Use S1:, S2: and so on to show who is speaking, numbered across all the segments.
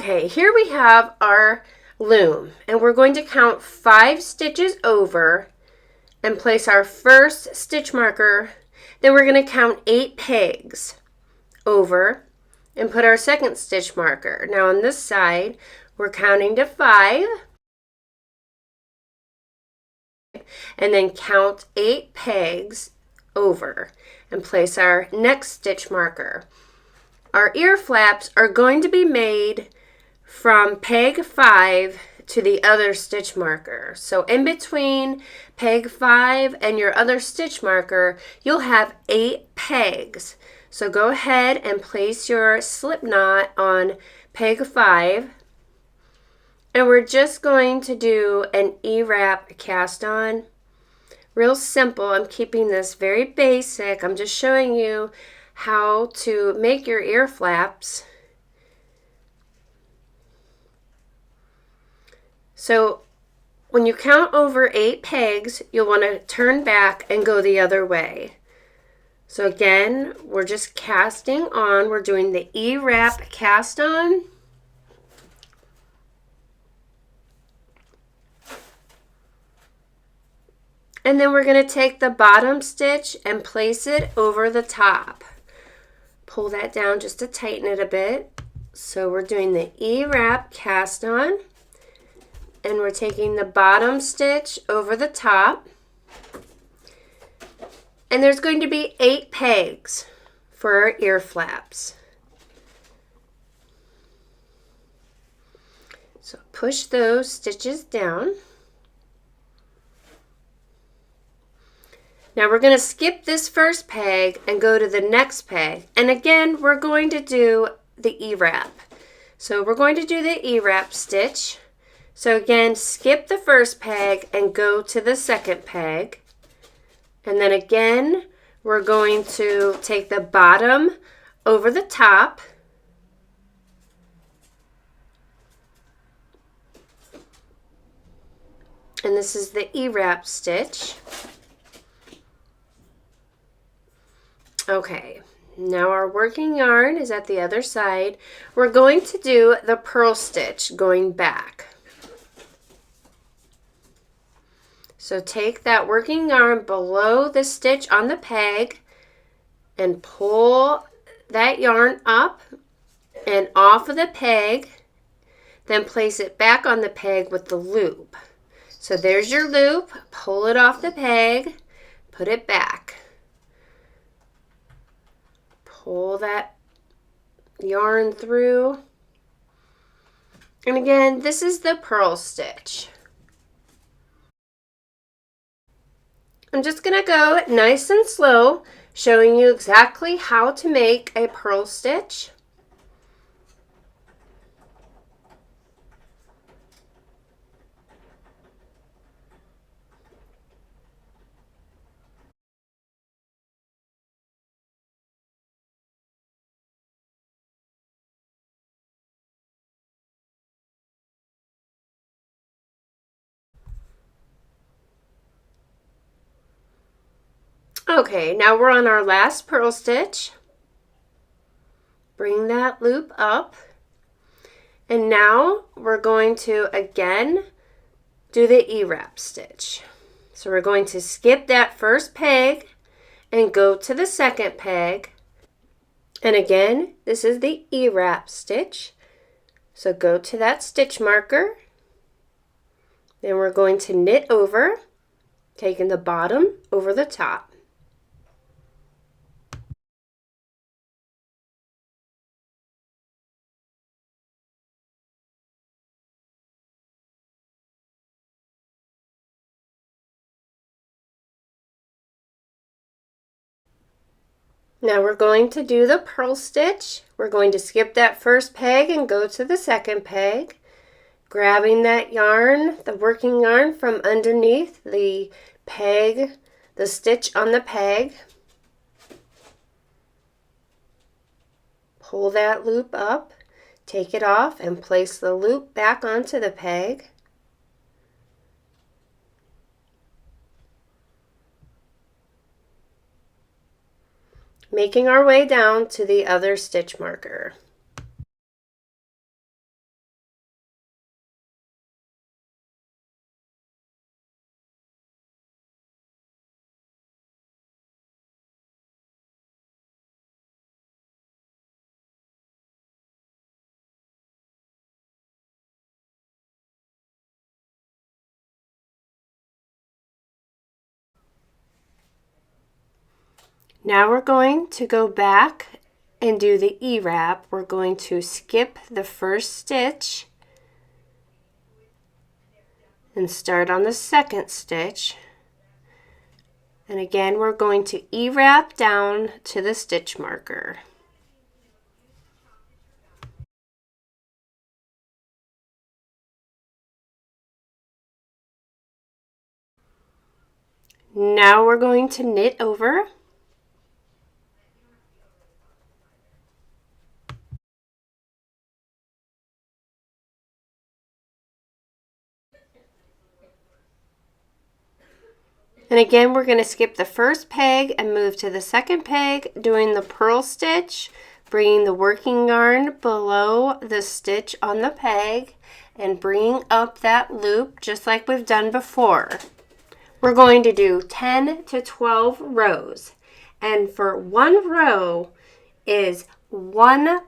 S1: Okay, here we have our loom, and we're going to count 5 stitches over and place our first stitch marker. Then we're going to count 8 pegs over and put our second stitch marker. Now on this side, we're counting to 5 and then count 8 pegs over and place our next stitch marker. Our ear flaps are going to be made from peg 5 to the other stitch marker. So in between peg 5 and your other stitch marker, you'll have 8 pegs. So go ahead and place your slip knot on peg 5. And we're just going to do an E-wrap cast on. Real simple. I'm keeping this very basic. I'm just showing you how to make your ear flaps. So when you count over 8 pegs, you'll want to turn back and go the other way. So again, we're just casting on. We're doing the E-wrap cast on. And then we're going to take the bottom stitch and place it over the top. Pull that down just to tighten it a bit. So we're doing the E-wrap cast on. And we're taking the bottom stitch over the top. And there's going to be 8 pegs for our ear flaps. So push those stitches down. Now we're going to skip this first peg and go to the next peg. And again, we're going to do the E-wrap. So we're going to do the E-wrap stitch. So again, skip the first peg and go to the second peg. And then again, we're going to take the bottom over the top. And this is the E-wrap stitch. Okay, now our working yarn is at the other side. We're going to do the purl stitch going back. So take that working yarn below the stitch on the peg and pull that yarn up and off of the peg, then place it back on the peg with the loop. So there's your loop, pull it off the peg, put it back. Pull that yarn through. And again, this is the purl stitch. I'm just going to go nice and slow, showing you exactly how to make a purl stitch. Okay, now we're on our last purl stitch. Bring that loop up. And now we're going to again do the E-wrap stitch. So we're going to skip that first peg and go to the second peg. And again, this is the E-wrap stitch. So go to that stitch marker. Then we're going to knit over, taking the bottom over the top. Now we're going to do the purl stitch. We're going to skip that first peg and go to the second peg, grabbing that yarn, the working yarn from underneath the peg, the stitch on the peg. Pull that loop up, take it off, and place the loop back onto the peg. Making our way down to the other stitch marker. Now we're going to go back and do the E-wrap. We're going to skip the first stitch and start on the second stitch. And again, we're going to E-wrap down to the stitch marker. Now we're going to knit over. And again, we're going to skip the first peg and move to the second peg, doing the purl stitch, bringing the working yarn below the stitch on the peg, and bringing up that loop just like we've done before. We're going to do 10 to 12 rows. And for one row is one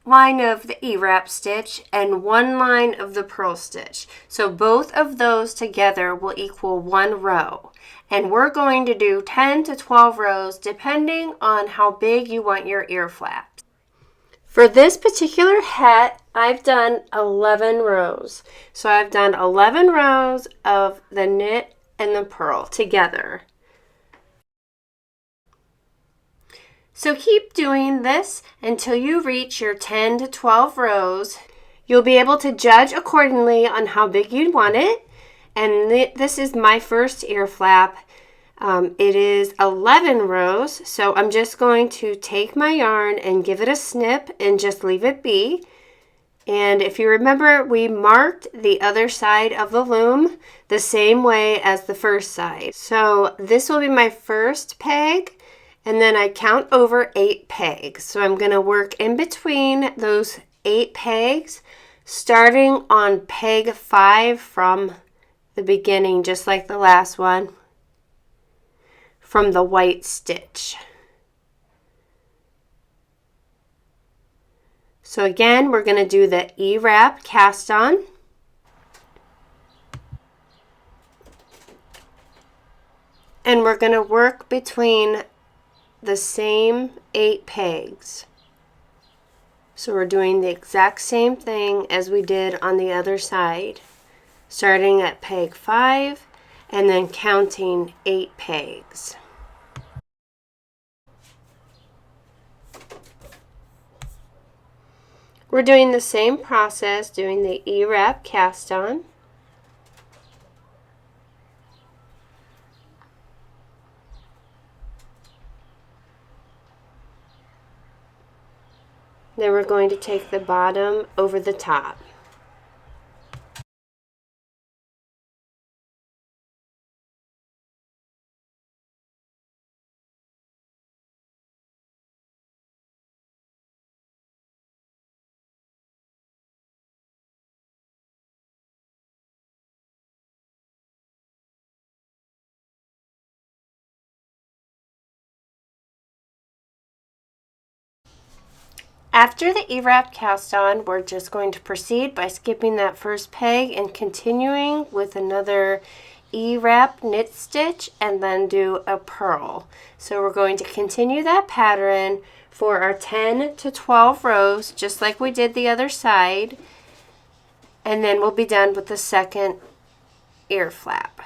S1: line of the E-wrap stitch and one line of the purl stitch. So both of those together will equal one row. And we're going to do 10 to 12 rows depending on how big you want your ear flaps. For this particular hat, I've done 11 rows. So I've done 11 rows of the knit and the purl together. So keep doing this until you reach your 10 to 12 rows. You'll be able to judge accordingly on how big you want it. And this is my first ear flap. It is 11 rows, so I'm just going to take my yarn and give it a snip and just leave it be. And if you remember, we marked the other side of the loom the same way as the first side. So this will be my first peg. And then I count over 8 pegs. So I'm going to work in between those 8 pegs, starting on peg 5 from the beginning, just like the last one, from the white stitch. So again, we're going to do the E-wrap cast on. And we're going to work between the same 8 pegs. So we're doing the exact same thing as we did on the other side, starting at peg 5 and then counting 8 pegs. We're doing the same process, doing the E-wrap cast on. Then we're going to take the bottom over the top. After the E-wrap cast on, we're just going to proceed by skipping that first peg and continuing with another E-wrap knit stitch and then do a purl. So we're going to continue that pattern for our 10 to 12 rows, just like we did the other side, and then we'll be done with the second ear flap.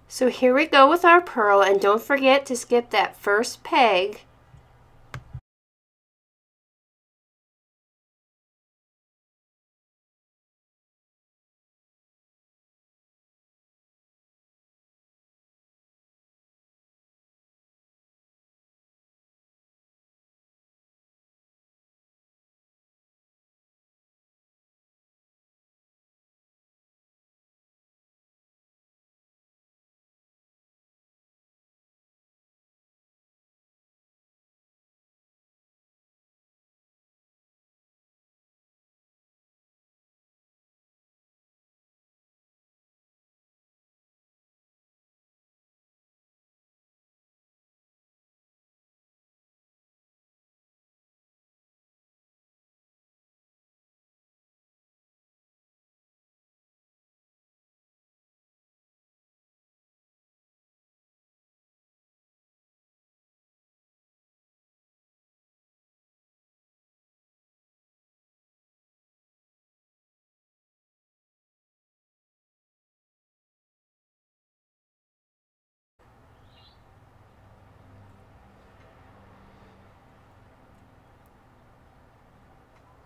S1: So here we go with our purl, and don't forget to skip that first peg.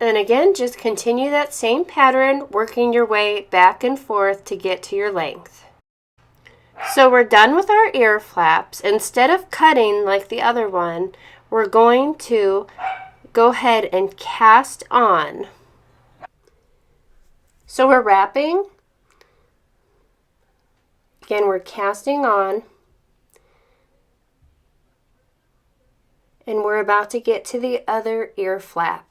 S1: And again, just continue that same pattern, working your way back and forth to get to your length. So we're done with our ear flaps. Instead of cutting like the other one, we're going to go ahead and cast on. So we're wrapping. Again, we're casting on. And we're about to get to the other ear flap.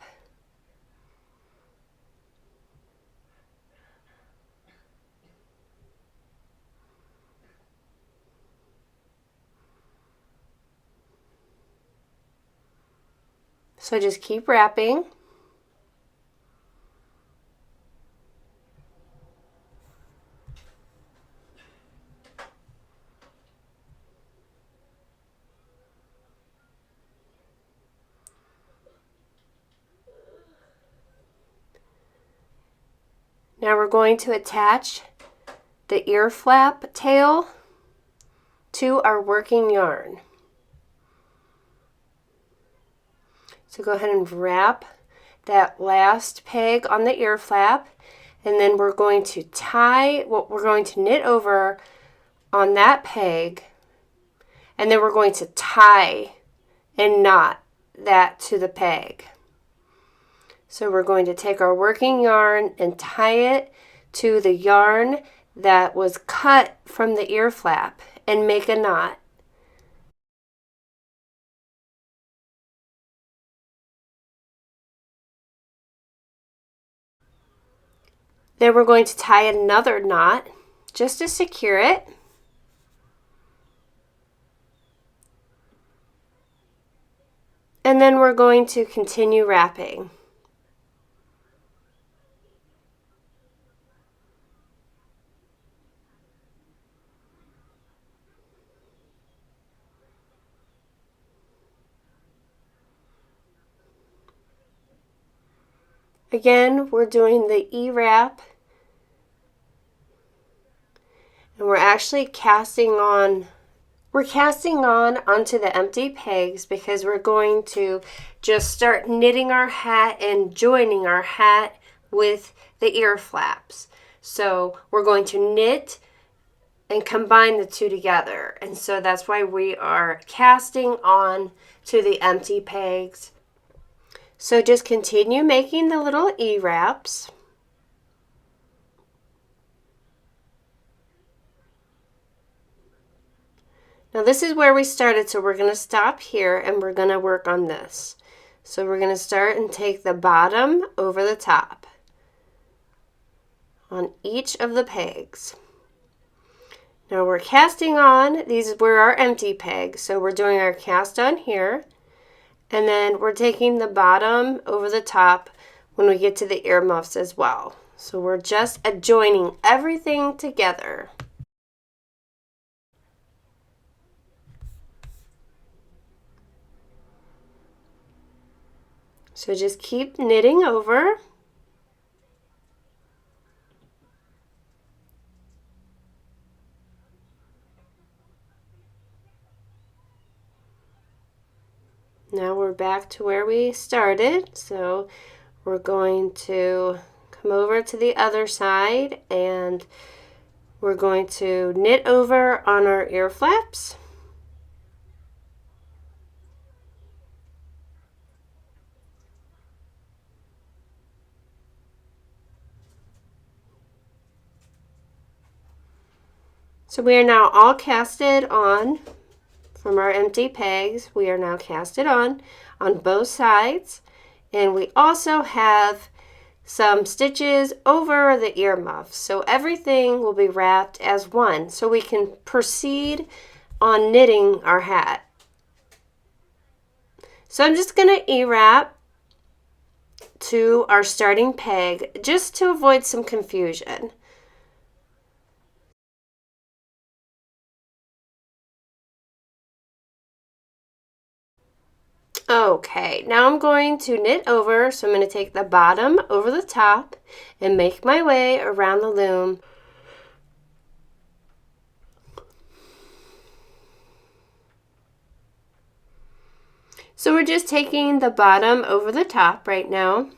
S1: So just keep wrapping. Now we're going to attach the ear flap tail to our working yarn. So go ahead and wrap that last peg on the ear flap, and then we're going to we're going to knit over on that peg, and then we're going to tie and knot that to the peg. So we're going to take our working yarn and tie it to the yarn that was cut from the ear flap and make a knot. Then we're going to tie another knot just to secure it. And then we're going to continue wrapping. Again, we're doing the E-wrap, and we're actually casting on. We're casting on onto the empty pegs because we're going to just start knitting our hat and joining our hat with the ear flaps. So we're going to knit and combine the two together. And so that's why we are casting on to the empty pegs. So just continue making the little E-wraps. Now this is where we started, so we're going to stop here and we're going to work on this. So we're going to start and take the bottom over the top on each of the pegs. Now we're casting on, these were our empty pegs, so we're doing our cast on here, and then we're taking the bottom over the top when we get to the earmuffs as well. So we're just adjoining everything together. So just keep knitting over. Now we're back to where we started, so we're going to come over to the other side and we're going to knit over on our ear flaps. So we are now all casted on. From our empty pegs, we are now casted on both sides, and we also have some stitches over the earmuffs. So everything will be wrapped as one, so we can proceed on knitting our hat. So I'm just going to E-wrap to our starting peg just to avoid some confusion. Okay, now I'm going to knit over, so I'm going to take the bottom over the top and make my way around the loom. So we're just taking the bottom over the top right now,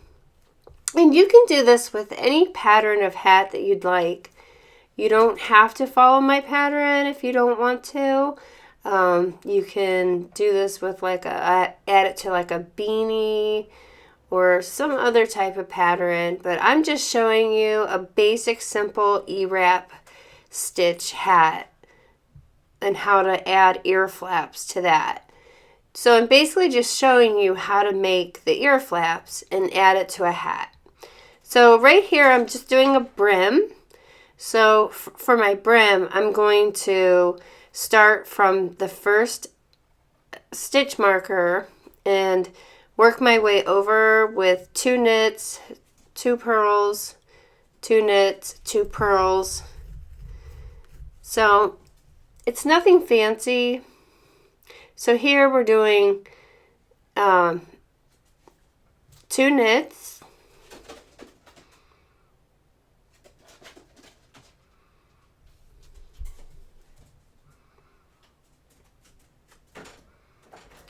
S1: And you can do this with any pattern of hat that you'd like. You don't have to follow my pattern if you don't want to. You can do this with like add it to like a beanie or some other type of pattern, but I'm just showing you a basic simple E-wrap stitch hat and how to add ear flaps to that. So I'm basically just showing you how to make the ear flaps and add it to a hat. So right here I'm just doing a brim. So for my brim, I'm going to start from the first stitch marker and work my way over with 2 knits, 2 purls, 2 knits, 2 purls. So it's nothing fancy. So here we're doing 2 knits,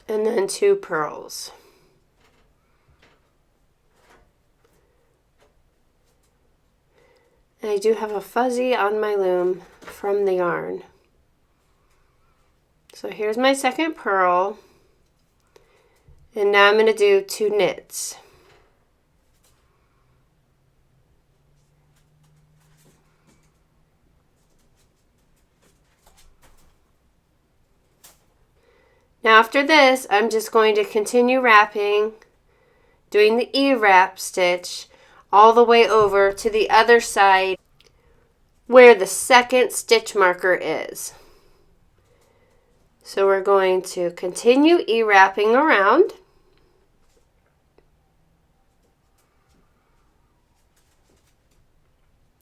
S1: and then 2 purls. And I do have a fuzzy on my loom from the yarn. So here's my second purl. And now I'm going to do 2 knits. Now after this, I'm just going to continue wrapping, doing the E-wrap stitch all the way over to the other side where the second stitch marker is. So we're going to continue E-wrapping around.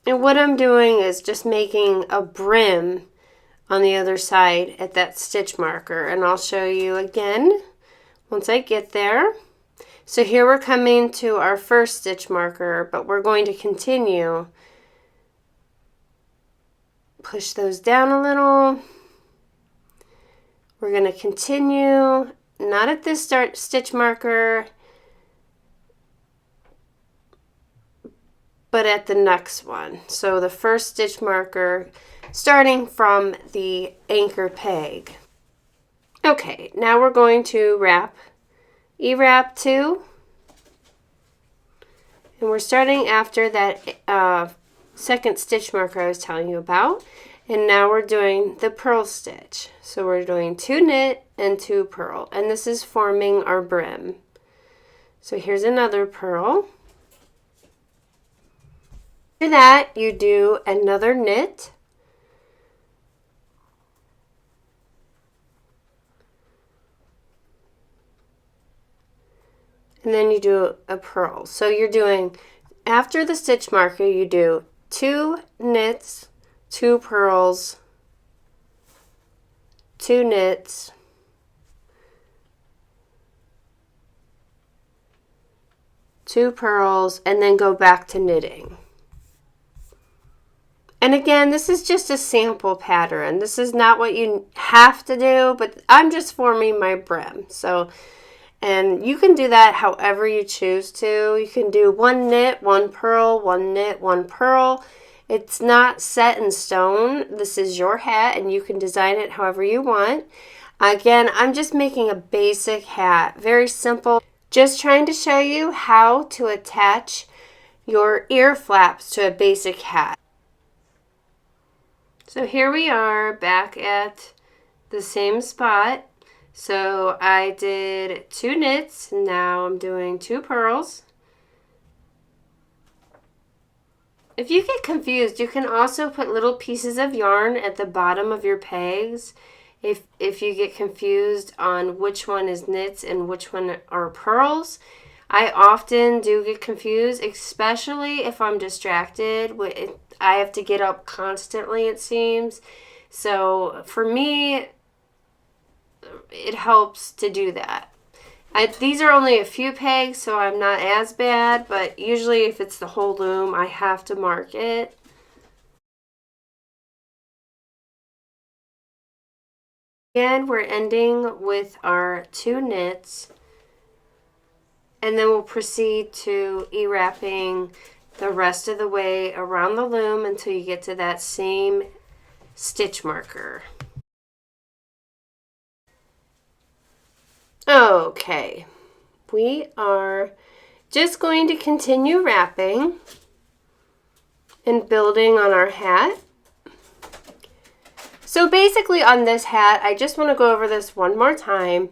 S1: And what I'm doing is just making a brim on the other side at that stitch marker, and I'll show you again once I get there. So here we're coming to our first stitch marker, but we're going to continue. Push those down a little. We're going to continue, not at this start stitch marker, but at the next one. So the first stitch marker starting from the anchor peg. Okay, now we're going to wrap E-wrap 2, and we're starting after that second stitch marker I was telling you about, and now we're doing the purl stitch. So we're doing 2 knit and 2 purl, and this is forming our brim. So here's another purl. After that, you do another knit, and then you do a purl. So you're doing, after the stitch marker, you do 2 knits, 2 purls, 2 knits, 2 purls, and then go back to knitting. And again, this is just a sample pattern. This is not what you have to do, but I'm just forming my brim. So, and you can do that however you choose to. You can do 1 knit, 1 purl, 1 knit, 1 purl. It's not set in stone. This is your hat, and you can design it however you want. Again, I'm just making a basic hat, very simple. Just trying to show you how to attach your ear flaps to a basic hat. So here we are back at the same spot. So I did 2 knits, now I'm doing 2 purls. If you get confused, you can also put little pieces of yarn at the bottom of your pegs if you get confused on which one is knits and which one are purls. I often do get confused, especially if I'm distracted. I have to get up constantly, it seems. So for me, it helps to do that. These are only a few pegs, so I'm not as bad, but usually if it's the whole loom, I have to mark it. Again, we're ending with our 2 knits. And then we'll proceed to e-wrapping the rest of the way around the loom until you get to that same stitch marker. Okay, we are just going to continue wrapping and building on our hat. So basically on this hat, I just want to go over this one more time.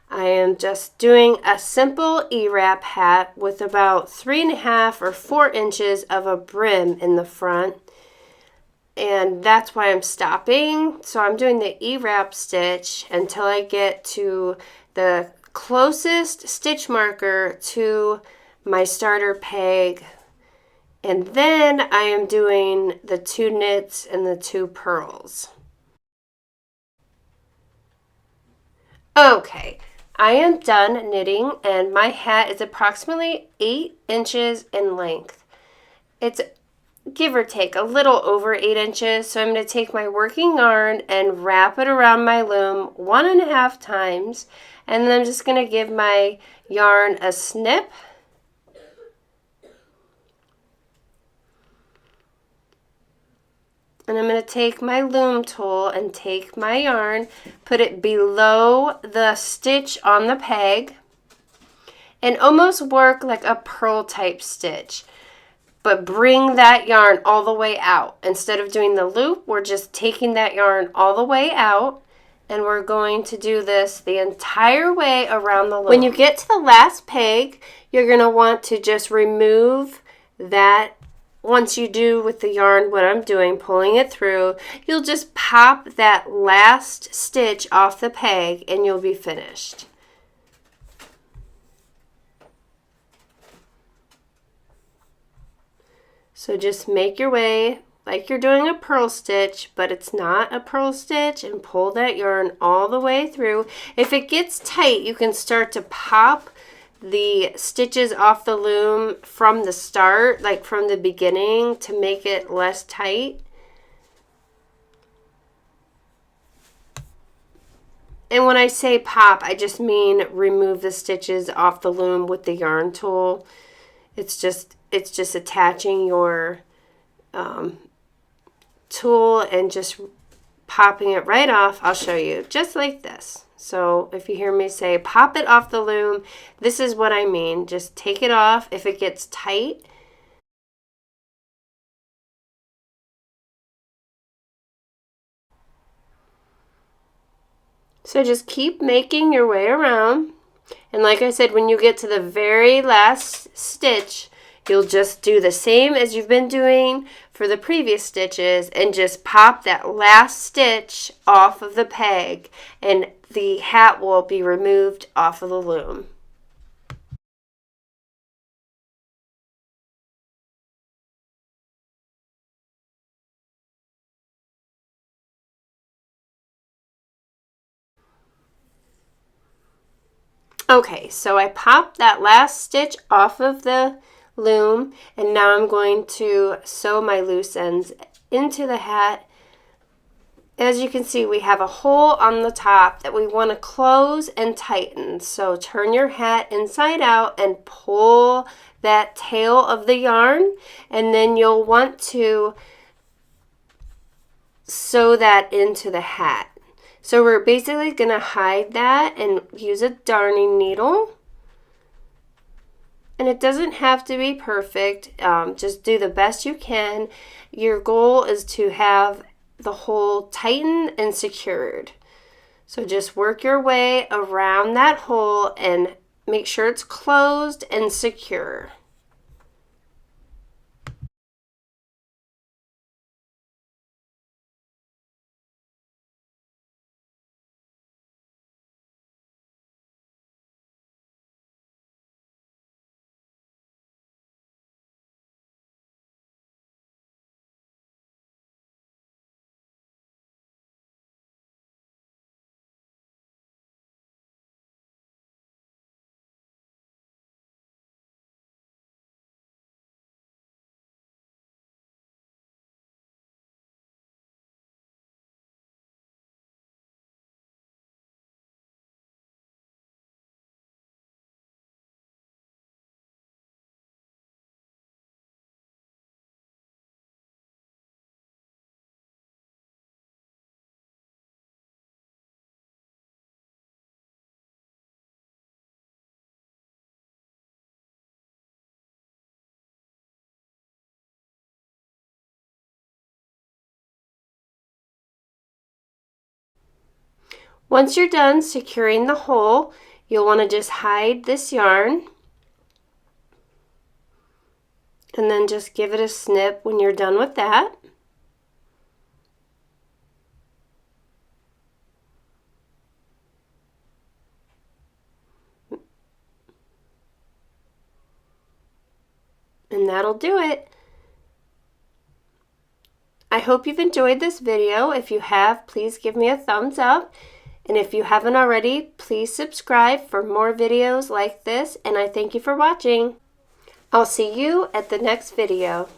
S1: I am just doing a simple E-wrap hat with about 3.5 or 4 inches of a brim in the front. And that's why I'm stopping. So I'm doing the E-wrap stitch until I get to the closest stitch marker to my starter peg. And then I am doing the 2 knits and the 2 purls. Okay, I am done knitting and my hat is approximately 8 inches in length. It's give or take a little over 8 inches, so I'm going to take my working yarn and wrap it around my loom 1.5 times, and then I'm just going to give my yarn a snip. And I'm going to take my loom tool and take my yarn, put it below the stitch on the peg, and almost work like a purl type stitch. But bring that yarn all the way out. Instead of doing the loop, we're just taking that yarn all the way out, and we're going to do this the entire way around the loom. When you get to the last peg, you're going to want to just remove that. Once you do with the yarn what I'm doing, pulling it through, you'll just pop that last stitch off the peg and you'll be finished. So just make your way like you're doing a purl stitch, but it's not a purl stitch, and pull that yarn all the way through. If it gets tight, you can start to pop the stitches off the loom from the start, like from the beginning, to make it less tight. And when I say pop, I just mean remove the stitches off the loom with the yarn tool. It's just attaching your tool and just popping it right off. I'll show you, just like this. So if you hear me say pop it off the loom, this is what I mean. Just take it off if it gets tight. So just keep making your way around. And like I said, when you get to the very last stitch, you'll just do the same as you've been doing for the previous stitches and just pop that last stitch off of the peg, and the hat will be removed off of the loom. Okay, so I popped that last stitch off of the loom, and now I'm going to sew my loose ends into the hat. As you can see, we have a hole on the top that we want to close and tighten. So turn your hat inside out and pull that tail of the yarn, and then you'll want to sew that into the hat. So we're basically going to hide that and use a darning needle. And it doesn't have to be perfect. Just do the best you can. Your goal is to have the hole tightened and secured. So just work your way around that hole and make sure it's closed and secure. Once you're done securing the hole, you'll want to just hide this yarn and then just give it a snip when you're done with that. And that'll do it. I hope you've enjoyed this video. If you have, please give me a thumbs up. And if you haven't already, please subscribe for more videos like this. And I thank you for watching. I'll see you at the next video.